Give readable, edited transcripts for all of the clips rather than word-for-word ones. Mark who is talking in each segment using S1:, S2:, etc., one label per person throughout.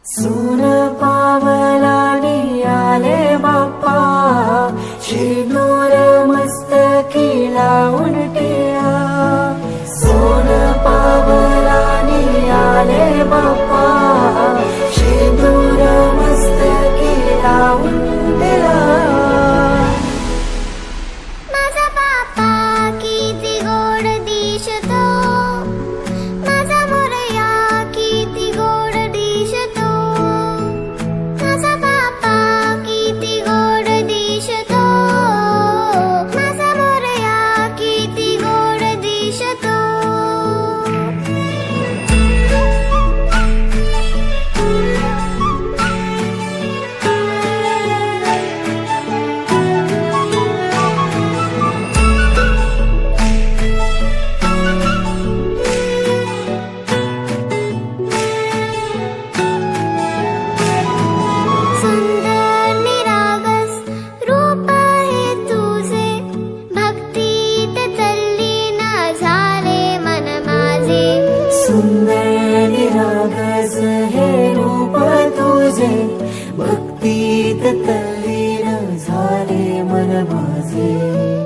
S1: सून पावलानी आले बाप्पा, शेंदूर मस्तकी लावून टिळा. सोन पावलानी आले बाप्पा, शेंदूर मस्तकी लावून टिळा.
S2: माझा बाप्पा किती गोड दिसतो, माझा मोरया किती गोड दिसतो. माझा बाप्पा किती गोड दिसतो, माझा मोरया किती गोड दिसतो. सुंदर निरागस रूप आहे तुझे, भक्तीत तल्लीन झाले मन माझे.
S1: सुंदर निरागस हे रूप तुझे, भक्तीत तल्लीन झाले मन माझे.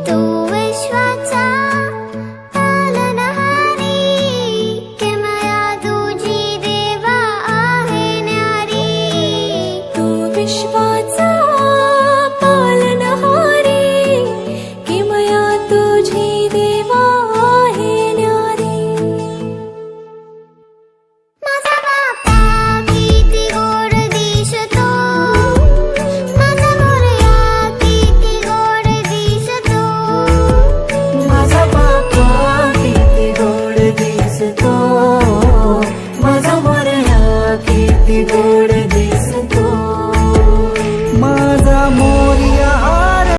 S2: तू विश्वाचा पालनहारी, किमया तुझी देवा आहे न्यारी.
S3: तू विश्वाचा पालनहारी, किमया तुझी देवा आहे न्यारी.
S2: माझा बाप्पा किती गोड दिसतो, माझा मोरया किती गोड दिसतो.
S1: माझा बाप्पा किती गोड दिसतो, माझा मोरया किती गोड दिसतो.